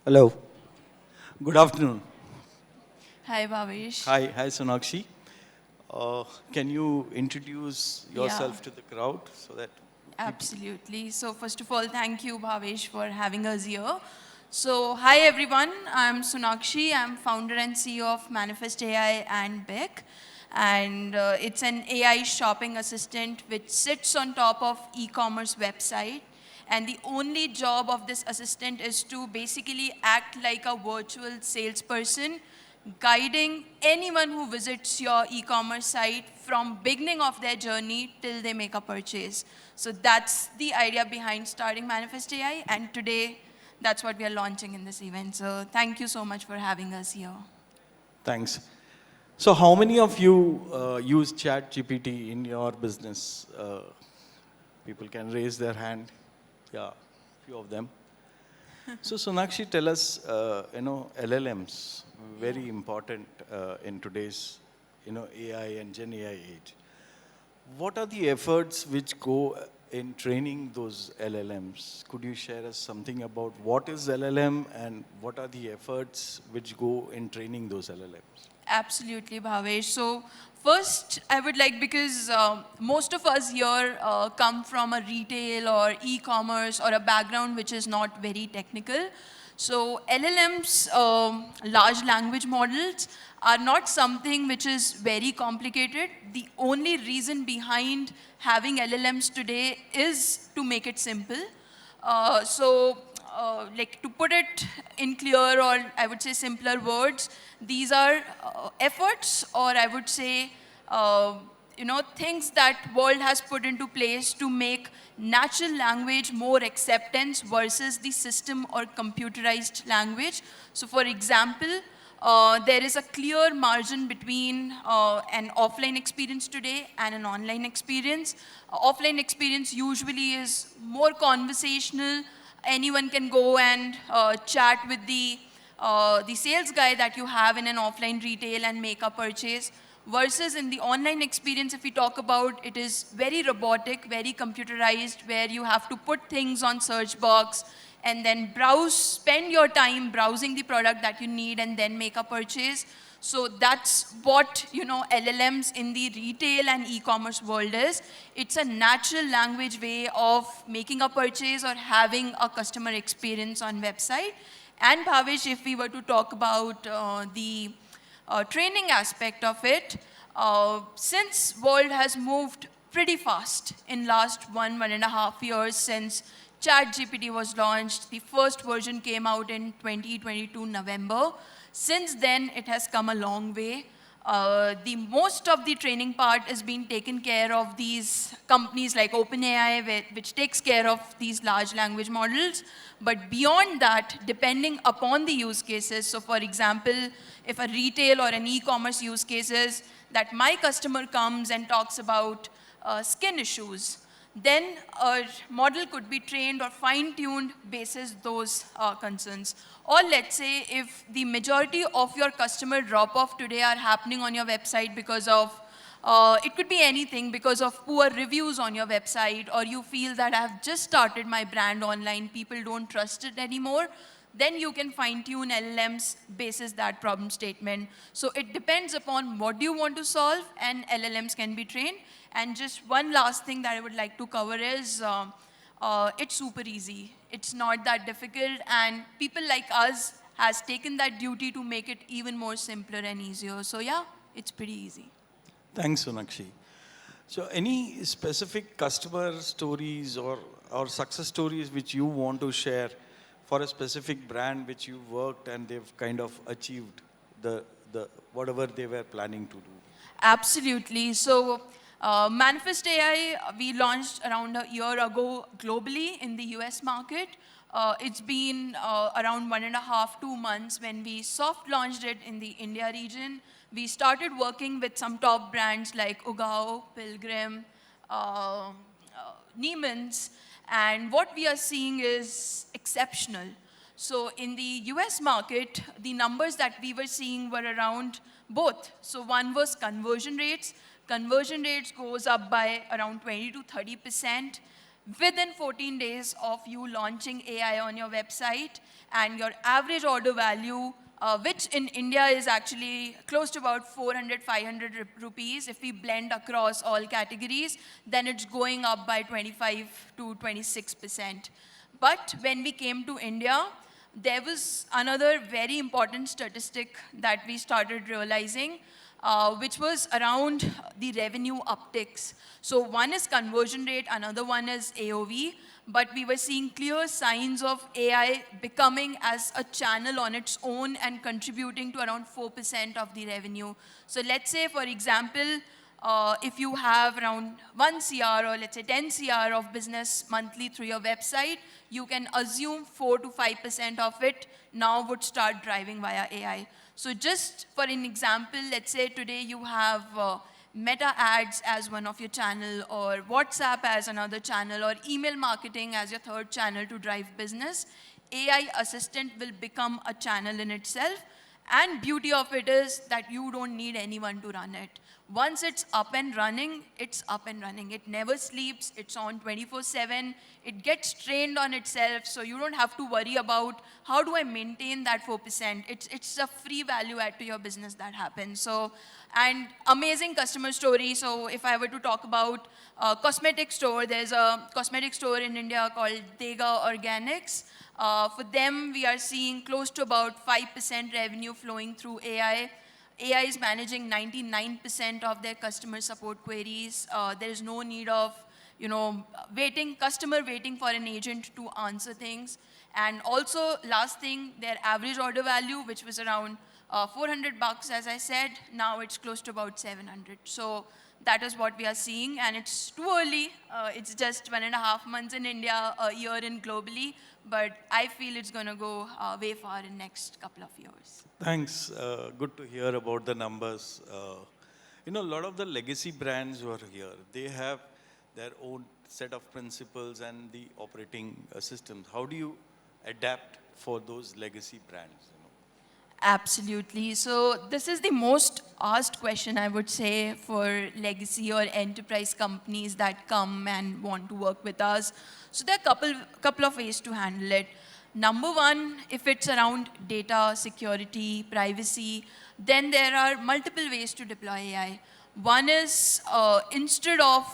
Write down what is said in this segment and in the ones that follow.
Hello. Good afternoon. Hi, Bhavesh. Hi, Sonakshi. Can you introduce Yeah, yourself to the crowd so that people? absolutely. So, first of all, thank you, Bhavesh, for having us here. So, hi, everyone. I'm Sonakshi. I'm founder and CEO of Manifest AI and Beck. And it's an AI shopping assistant which sits on top of e-commerce website. And the only job of this assistant is to basically act like a virtual salesperson, guiding anyone who visits your e-commerce site from beginning of their journey till they make a purchase. So that's the idea behind starting Manifest AI, and today that's what we are launching in this event. So thank you so much for having us here. Thanks. So, how many of you use ChatGPT in your business? People can raise their hand. Yeah, few of them. So, Sonakshi, tell us, LLMs, Yeah. very important in today's, AI and Gen AI age. What are the efforts which go in training those LLMs? Could you share us something about what is LLM and what are the efforts which go in training those LLMs? Absolutely, Bhavesh. So first, I would like, because most of us here come from a retail or e-commerce or a background which is not very technical. So LLMs, large language models, are not something which is very complicated. The only reason behind having LLMs today is to make it simple. Like to put it in clear, or I would say simpler words, these are efforts, or I would say, things that world has put into place to make natural language more acceptance versus the system or computerized language. So for example, there is a clear margin between an offline experience today and an online experience. Offline experience usually is more conversational. Anyone can go and chat with the sales guy that you have in an offline retail and make a purchase. Versus in the online experience, if we talk about, it is very robotic, very computerized, where you have to put things on search box and then browse, spend your time browsing the product that you need and then make a purchase. So that's what, LLMs in the retail and e-commerce world is. It's a natural language way of making a purchase or having a customer experience on website. And Bhavesh, if we were to talk about the training aspect of it, since world has moved pretty fast in last 1.5 years since ChatGPT was launched. The first version came out in 2022 November. Since then, it has come a long way. The most of the training part is being taken care of these companies like OpenAI, which takes care of these large language models. But beyond that, depending upon the use cases, so for example, if a retail or an e-commerce use cases that my customer comes and talks about skin issues, then a model could be trained or fine-tuned basis those concerns. Or let's say if the majority of your customer drop-off today are happening on your website because of, it could be anything, because of poor reviews on your website, or you feel that I've just started my brand online, people don't trust it anymore, then you can fine-tune LLMs basis that problem statement. So it depends upon what you want to solve, and LLMs can be trained. And just one last thing that I would like to cover is it's super easy. It's not that difficult, and people like us has taken that duty to make it even more simpler and easier. So yeah, it's pretty easy. Thanks, Sonakshi. So, any specific customer stories or success stories which you want to share for a specific brand which you worked and they've kind of achieved the whatever they were planning to do? Absolutely. So, Manifest AI, we launched around a year ago globally in the US market. It's been around 1.5, 2 months when we soft launched it in the India region. We started working with some top brands like Ugao, Pilgrim, uh, Neiman's, and what we are seeing is exceptional. So in the US market, the numbers that we were seeing were around both. So one was conversion rates. Conversion rates goes up by around 20 to 30%. within 14 days of you launching AI on your website, and your average order value, which in India is actually close to about 400, 500 rupees. If we blend across all categories, then it's going up by 25 to 26%. But when we came to India, there was another very important statistic that we started realizing, which was around the revenue upticks. So one is conversion rate, another one is AOV, but we were seeing clear signs of AI becoming as a channel on its own and contributing to around 4% of the revenue. So let's say, for example, if you have around 1 CR or let's say 10 CR of business monthly through your website, you can assume 4 to 5% of it now would start driving via AI. So just for an example, let's say today you have Meta ads as one of your channel, or WhatsApp as another channel, or email marketing as your third channel to drive business. AI assistant will become a channel in itself. And beauty of it is that you don't need anyone to run it. Once it's up and running, it's up and running. It never sleeps. It's on 24/7. It gets trained on itself, so you don't have to worry about how do I maintain that 4%. It's a free value add to your business that happens. So, and amazing customer story. So if I were to talk about a cosmetic store, there's a cosmetic store in India called Dega Organics. For them, we are seeing close to about 5% revenue flowing through AI. AI is managing 99% of their customer support queries. There is no need of, customer waiting for an agent to answer things. And also, last thing, their average order value, which was around $400, as I said, now it's close to about 700. So that is what we are seeing, and it's too early. It's just 1.5 months in India, a year in globally, but I feel it's going to go way far in next couple of years. Thanks. Good to hear about the numbers. A lot of the legacy brands who are here, they have their own set of principles and the operating systems. How do you adapt for those legacy brands? Absolutely. So this is the most asked question, I would say, for legacy or enterprise companies that come and want to work with us. So there are couple of ways to handle it. Number one, if it's around data, security, privacy, then there are multiple ways to deploy AI. One is instead of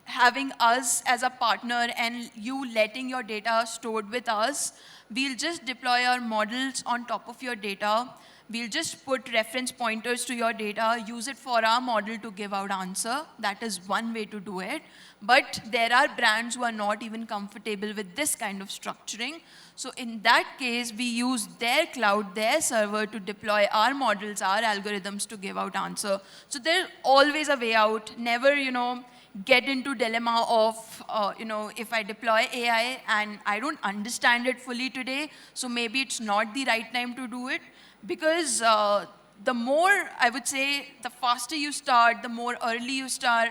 having us as a partner and you letting your data stored with us, we'll just deploy our models on top of your data. We'll just put reference pointers to your data, use it for our model to give out answer. That is one way to do it. But there are brands who are not even comfortable with this kind of structuring. So in that case, we use their cloud, their server to deploy our models, our algorithms to give out answer. So there's always a way out. Never, get into dilemma of, if I deploy AI and I don't understand it fully today, so maybe it's not the right time to do it. Because the more, I would say, the faster you start, the more early you start,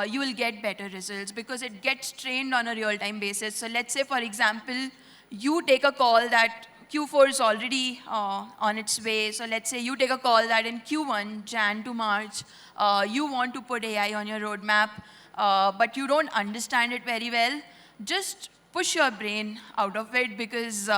you will get better results because it gets trained on a real-time basis. So let's say, for example, you take a call that Q4 is already on its way. So let's say you take a call that in Q1, Jan to March, you want to put AI on your roadmap, but you don't understand it very well. Just push your brain out of it because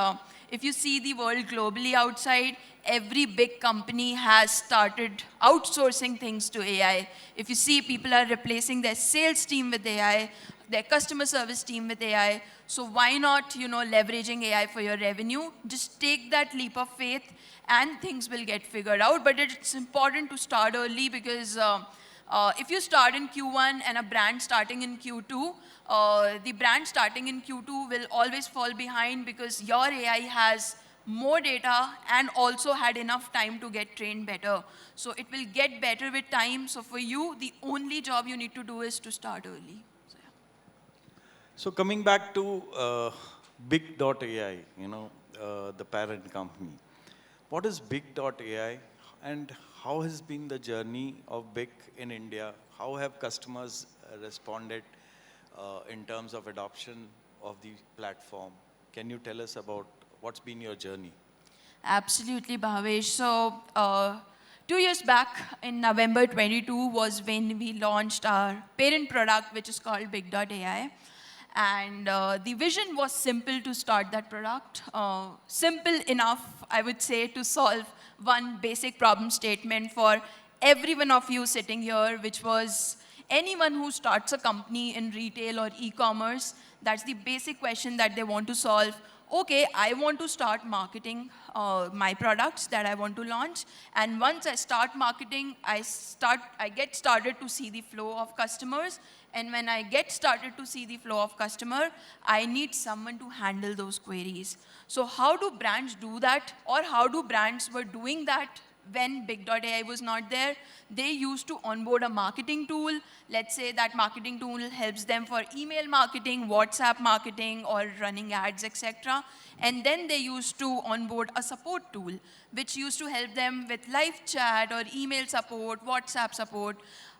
if you see the world globally outside, every big company has started outsourcing things to AI. If you see, people are replacing their sales team with AI, their customer service team with AI. So why not, leveraging AI for your revenue? Just take that leap of faith and things will get figured out. But it's important to start early because if you start in Q1 and a brand starting in Q2, the brand starting in Q2 will always fall behind because your AI has more data and also had enough time to get trained better. So it will get better with time. So for you, the only job you need to do is to start early. So, yeah. So coming back to Big.ai, the parent company. What is Big.ai and how has been the journey of Big in India? How have customers responded in terms of adoption of the platform? Can you tell us about what's been your journey? Absolutely, Bhavesh. So 2 years back in November 22 was when we launched our parent product, which is called Big.ai. And the vision was simple to start that product. Simple enough, I would say, to solve one basic problem statement for every one of you sitting here, which was anyone who starts a company in retail or e-commerce, that's the basic question that they want to solve. Okay, I want to start marketing my products that I want to launch. And once I start marketing, I get started to see the flow of customers. And when I get started to see the flow of customer, I need someone to handle those queries. So how do brands do that? Or how do brands were doing that when Big.ai was not there? They used to onboard a marketing tool. Let's say that marketing tool helps them for email marketing, WhatsApp marketing, or running ads, etc. And then they used to onboard a support tool, which used to help them with live chat or email support, WhatsApp support.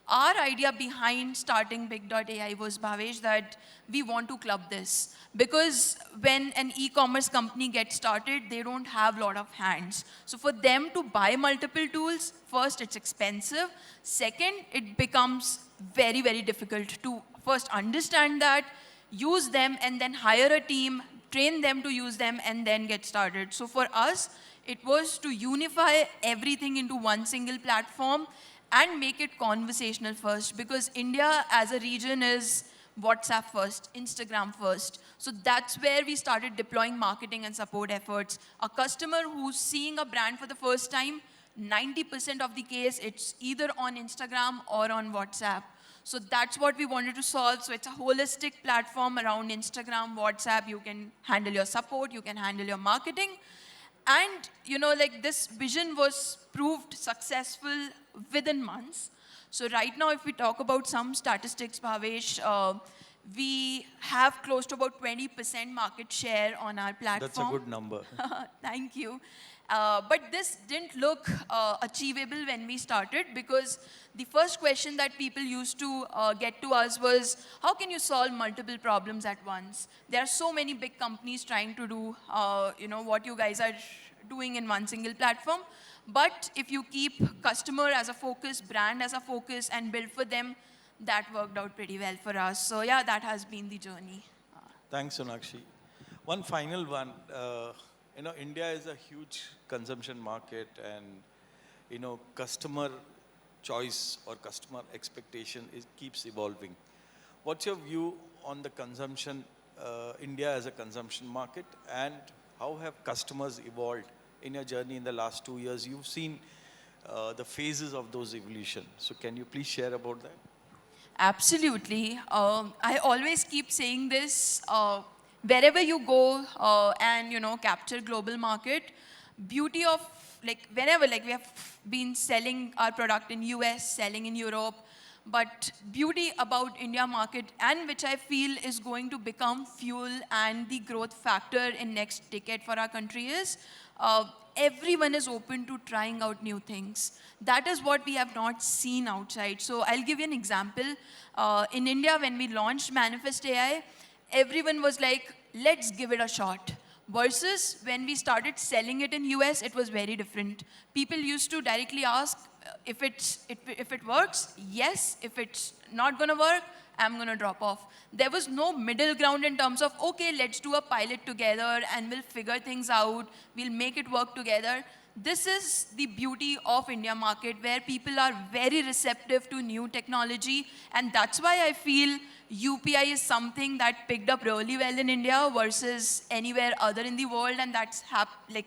Our idea behind starting Big.ai was, Bhavesh, that we want to club this. Because when an e-commerce company gets started, they don't have a lot of hands. So for them to buy multiple tools, first, it's expensive. Second, it becomes very, very difficult to first understand that, use them, and then hire a team, train them to use them, and then get started. So for us, it was to unify everything into one single platform and make it conversational first, because India as a region is WhatsApp first, Instagram first. So that's where we started deploying marketing and support efforts. A customer who's seeing a brand for the first time, 90% of the case, it's either on Instagram or on WhatsApp. So that's what we wanted to solve. So it's a holistic platform around Instagram, WhatsApp. You can handle your support, you can handle your marketing. And, like this vision was proved successful within months. So right now, if we talk about some statistics, Bhavesh, we have close to about 20% market share on our platform. That's a good number. Thank you. But this didn't look achievable when we started, because the first question that people used to get to us was, how can you solve multiple problems at once? There are so many big companies trying to do what you guys are doing in one single platform. But if you keep customer as a focus, brand as a focus, and build for them, that worked out pretty well for us. So yeah, that has been the journey. Thanks, Sonakshi. One final one. India is a huge consumption market, and customer choice or customer expectation keeps evolving. What's your view on the consumption, India as a consumption market, and how have customers evolved in your journey in the last 2 years? You've seen the phases of those evolution. So can you please share about that? Absolutely. I always keep saying this. Wherever you go and capture global market, beauty of whenever we have been selling our product in US, selling in Europe, but beauty about India market, and which I feel is going to become fuel and the growth factor in next decade for our country is, everyone is open to trying out new things. That is what we have not seen outside. So I'll give you an example. In India, when we launched Manifest AI, everyone was like, let's give it a shot. Versus when we started selling it in US, it was very different. People used to directly ask, if it works, yes. If it's not going to work, I'm going to drop off. There was no middle ground in terms of, okay, let's do a pilot together and we'll figure things out. We'll make it work together. This is the beauty of India market, where people are very receptive to new technology. And that's why I feel UPI is something that picked up really well in India versus anywhere other in the world. And that's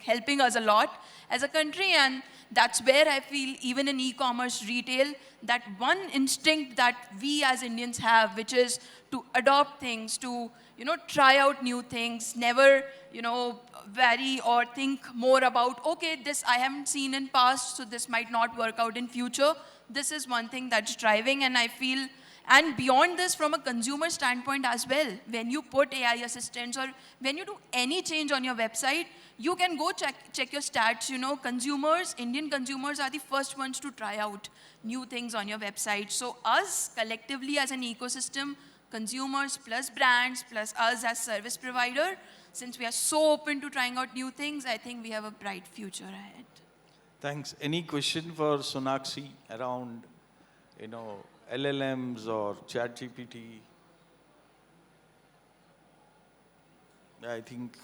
helping us a lot as a country. And that's where I feel even in e-commerce retail, that one instinct that we as Indians have, which is to adopt things, to try out new things, never vary or think more about, okay, this I haven't seen in past, so this might not work out in future. This is one thing that's driving, and I feel, and beyond this, from a consumer standpoint as well, when you put AI assistants or when you do any change on your website, you can go check your stats. Consumers, Indian consumers are the first ones to try out new things on your website. So us collectively as an ecosystem, consumers plus brands plus us as service provider, since we are so open to trying out new things, I think we have a bright future ahead. Thanks. Any question for Sonakshi around, LLMs or ChatGPT? I think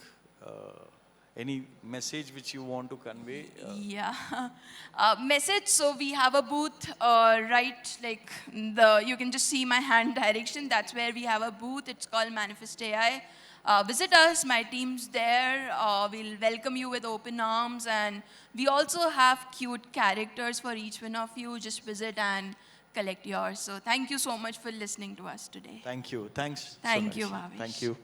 any message which you want to convey? Yeah. Message. So we have a booth right, like you can just see my hand direction. That's where we have a booth. It's called Manifest AI. Visit us. My team's there. We'll welcome you with open arms, and we also have cute characters for each one of you. Just visit and collect yours. So thank you so much for listening to us today. Thank you. Thanks. Thank you, Sonakshi. Bhavesh. Thank you.